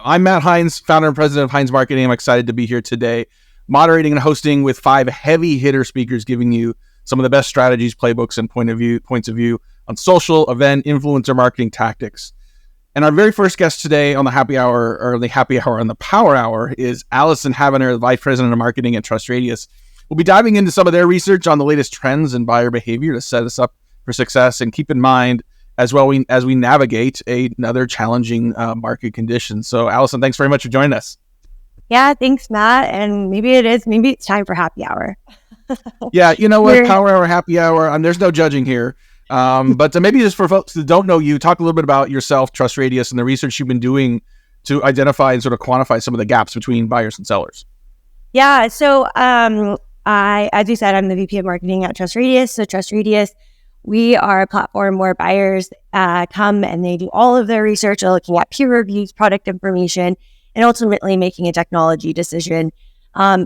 I'm Matt Heinz, founder and president of Heinz Marketing. I'm excited to be here today, moderating and hosting with 5 heavy hitter speakers, giving you some of the best strategies, playbooks, and points of view on social, event, influencer marketing tactics. And our very first guest today on the happy hour, or the happy hour on the power hour, is Allyson Havener, the vice president of marketing at TrustRadius. We'll be diving into some of their research on the latest trends in buyer behavior to set us up for success, and keep in mind as well as we navigate another challenging market condition. So Allyson, thanks very much for joining us. Yeah, thanks, Matt. And maybe it's time for happy hour. Yeah, you know what? Power hour, happy hour. There's no judging here. But maybe just for folks that don't know you, talk a little bit about yourself, TrustRadius, and the research you've been doing to identify and sort of quantify some of the gaps between buyers and sellers. Yeah, so as you said, I'm the VP of marketing at TrustRadius. So TrustRadius, we are a platform where buyers come and they do all of their research, looking at peer reviews, product information, and ultimately making a technology decision.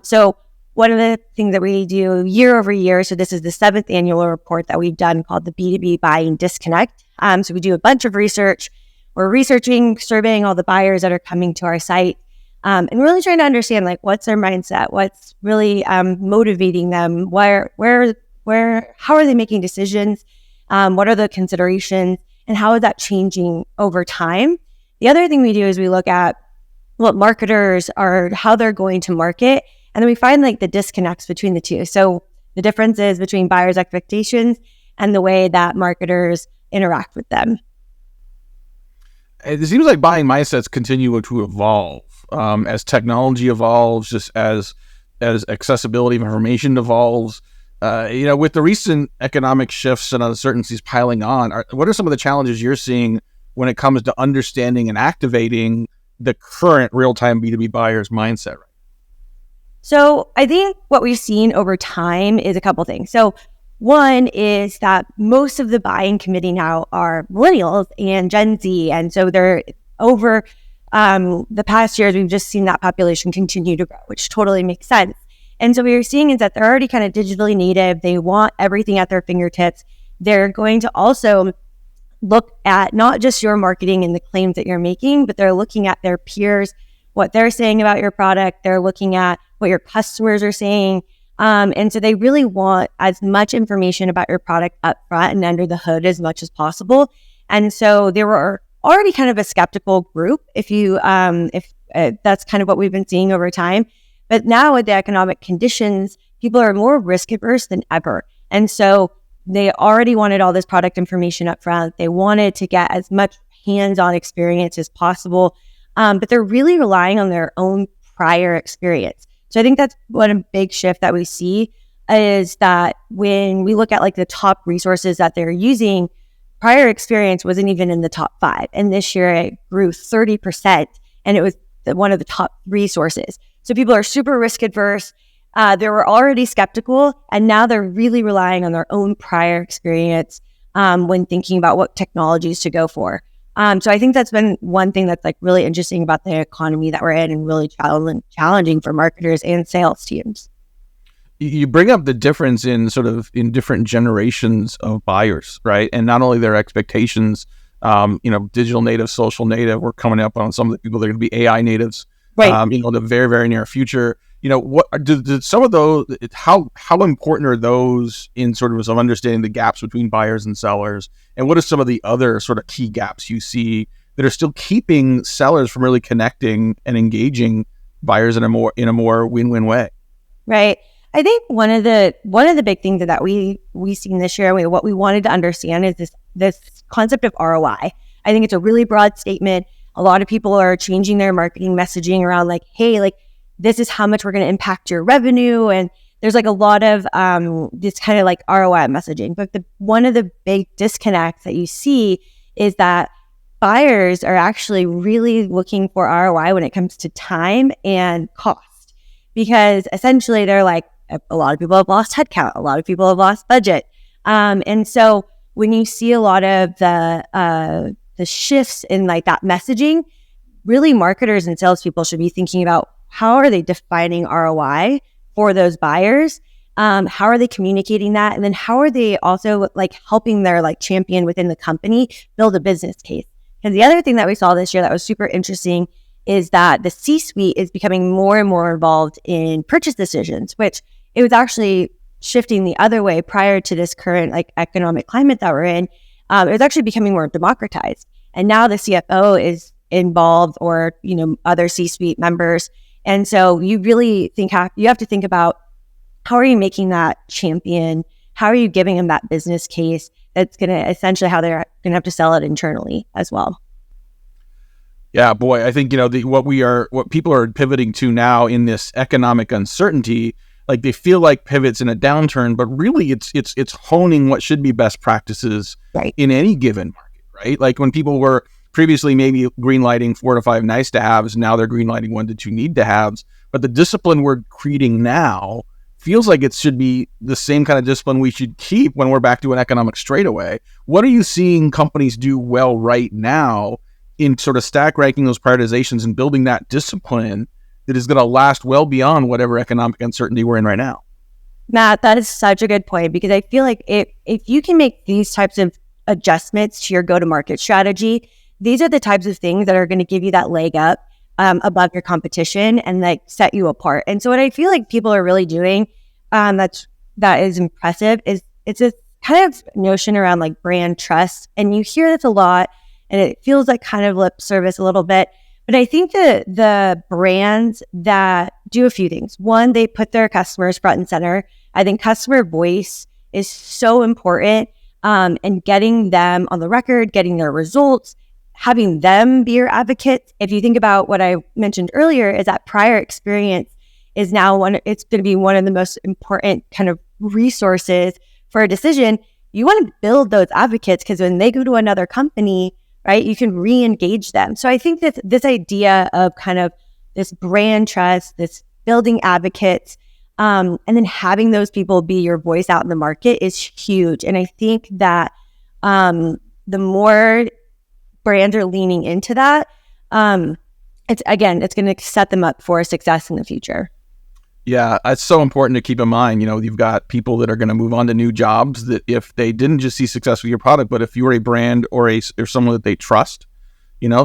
So one of the things that we do year over year, so this is the 7th annual report that we've done called the B2B Buying Disconnect. So we do a bunch of research. We're researching, surveying all the buyers that are coming to our site, and really trying to understand what's their mindset, what's really motivating them, how are they making decisions, what are the considerations, and how is that changing over time. The other thing we do is we look at what marketers are, how they're going to market, and then we find the disconnects between the two. So the differences between buyers' expectations and the way that marketers interact with them. It seems like buying mindsets continue to evolve as technology evolves, just as accessibility of information evolves. With the recent economic shifts and uncertainties piling on, what are some of the challenges you're seeing when it comes to understanding and activating the current real-time B2B buyer's mindset? So I think what we've seen over time is a couple things. So one is that most of the buying committee now are millennials and Gen Z. And so they're over the past years, we've just seen that population continue to grow, which totally makes sense. And so what we're seeing is that they're already kind of digitally native. They want everything at their fingertips. They're going to also look at not just your marketing and the claims that you're making, but they're looking at their peers, what they're saying about your product. They're looking at what your customers are saying. And so they really want as much information about your product up front and under the hood as much as possible. And so they were already kind of a skeptical group, if that's kind of what we've been seeing over time. But now with the economic conditions, people are more risk averse than ever. And so they already wanted all this product information up front. They wanted to get as much hands-on experience as possible. But they're really relying on their own prior experience. So I think that's one big shift that we see is that when we look at the top resources that they're using, prior experience wasn't even in the top 5. And this year it grew 30%, and it was one of the top resources. So people are super risk adverse. They were already skeptical, and now they're really relying on their own prior experience when thinking about what technologies to go for. So I think that's been one thing that's really interesting about the economy that we're in, and really challenging for marketers and sales teams. You bring up the difference in different generations of buyers, right? And not only their expectations, digital native, social native. We're coming up on some of the people that are going to be AI natives. Right. The very, very near future. What do some of those? How important are those in sort of understanding the gaps between buyers and sellers? And what are some of the other sort of key gaps you see that are still keeping sellers from really connecting and engaging buyers in a more win-win way? Right. I think one of the big things that we seen this year, what we wanted to understand is this concept of ROI. I think it's a really broad statement. A lot of people are changing their marketing messaging around hey, this is how much we're going to impact your revenue. And there's a lot of this kind of ROI messaging. But one of the big disconnects that you see is that buyers are actually really looking for ROI when it comes to time and cost. Because essentially they're a lot of people have lost headcount. A lot of people have lost budget. And so when you see a lot of the shifts in that messaging, really marketers and salespeople should be thinking about how are they defining ROI for those buyers? How are they communicating that? And then how are they also helping their champion within the company build a business case? Because the other thing that we saw this year that was super interesting is that the C-suite is becoming more and more involved in purchase decisions, which it was actually shifting the other way prior to this current like economic climate that we're in. It was actually becoming more democratized. And now the CFO is involved, or, other C-suite members. And so you really you have to think about, how are you making that champion? How are you giving them that business case that's going to essentially how they're going to have to sell it internally as well? Yeah, boy, I think, what people are pivoting to now in this economic uncertainty, like they feel like pivots in a downturn, but really it's honing what should be best practices in any given market, right? Like when people were previously maybe greenlighting 4 to 5 nice to haves, now they're greenlighting 1 to 2 need to haves. But the discipline we're creating now feels like it should be the same kind of discipline we should keep when we're back to an economic straightaway. What are you seeing companies do well right now in sort of stack ranking those prioritizations and building that discipline that is going to last well beyond whatever economic uncertainty we're in right now? Matt, that is such a good point, because I feel like if you can make these types of adjustments to your go-to-market strategy, these are the types of things that are going to give you that leg up above your competition and like set you apart. And so what I feel like people are really doing that is impressive is it's a kind of notion around like brand trust. And you hear this a lot, and it feels like kind of lip service a little bit. But I think the brands that do a few things. One, they put their customers front and center. I think customer voice is so important, and getting them on the record, getting their results, having them be your advocates. If you think about what I mentioned earlier, is that prior experience is now it's going to be one of the most important kind of resources for a decision. You want to build those advocates, because when they go to another company, right, you can re-engage them. So I think that this idea of kind of this brand trust, this building advocates, and then having those people be your voice out in the market is huge. And I think that the more brands are leaning into that, it's going to set them up for success in the future. Yeah, it's so important to keep in mind. You've got people that are going to move on to new jobs that if they didn't just see success with your product, but if you're a brand or someone that they trust,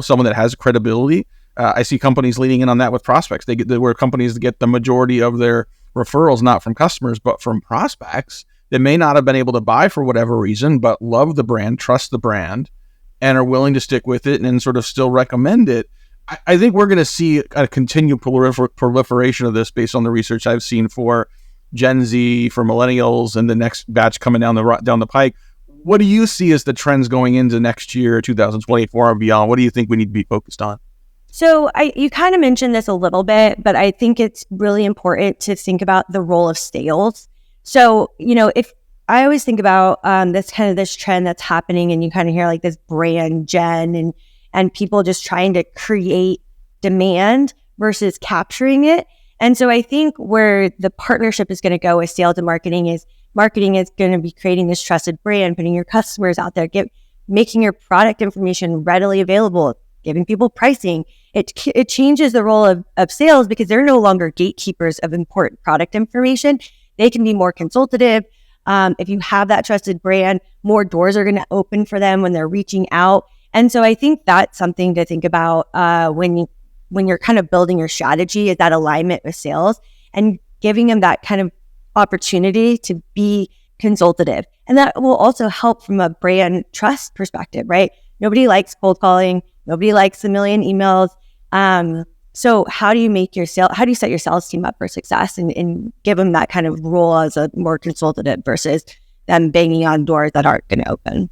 someone that has credibility, I see companies leaning in on that with prospects. Where companies get the majority of their referrals not from customers, but from prospects that may not have been able to buy for whatever reason, but love the brand, trust the brand, and are willing to stick with it and sort of still recommend it. I think we're going to see a continued proliferation of this based on the research I've seen for Gen Z, for millennials, and the next batch coming down the pike. What do you see as the trends going into next year, 2024 and beyond? What do you think we need to be focused on? So you kind of mentioned this a little bit, but I think it's really important to think about the role of sales. So, if I always think about this trend that's happening, and you kind of hear like this brand gen and people just trying to create demand versus capturing it. And so I think where the partnership is going to go with sales and marketing is going to be creating this trusted brand, putting your customers out there, making your product information readily available, giving people pricing. It changes the role of sales, because they're no longer gatekeepers of important product information. They can be more consultative. If you have that trusted brand, more doors are going to open for them when they're reaching out. And so I think that's something to think about when you're kind of building your strategy, is that alignment with sales and giving them that kind of opportunity to be consultative. And that will also help from a brand trust perspective, right? Nobody likes cold calling. Nobody likes a million emails. So how do you set your sales team up for success and give them that kind of role as a more consultative versus them banging on doors that aren't going to open?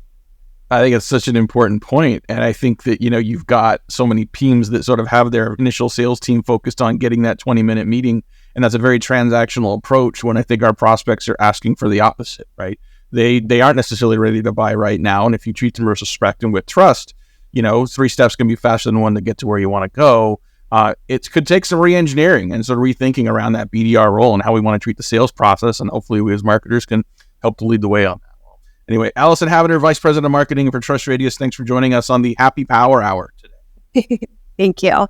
I think it's such an important point. And I think that, you've got so many teams that sort of have their initial sales team focused on getting that 20-minute meeting. And that's a very transactional approach, when I think our prospects are asking for the opposite, right? They aren't necessarily ready to buy right now. And if you treat them with respect and with trust, 3 steps can be faster than 1 to get to where you want to go. It could take some re-engineering and sort of rethinking around that BDR role and how we want to treat the sales process. And hopefully we as marketers can help to lead the way on that. Anyway, Allyson Havener, Vice President of Marketing for TrustRadius, thanks for joining us on the Happy Power Hour today. Thank you.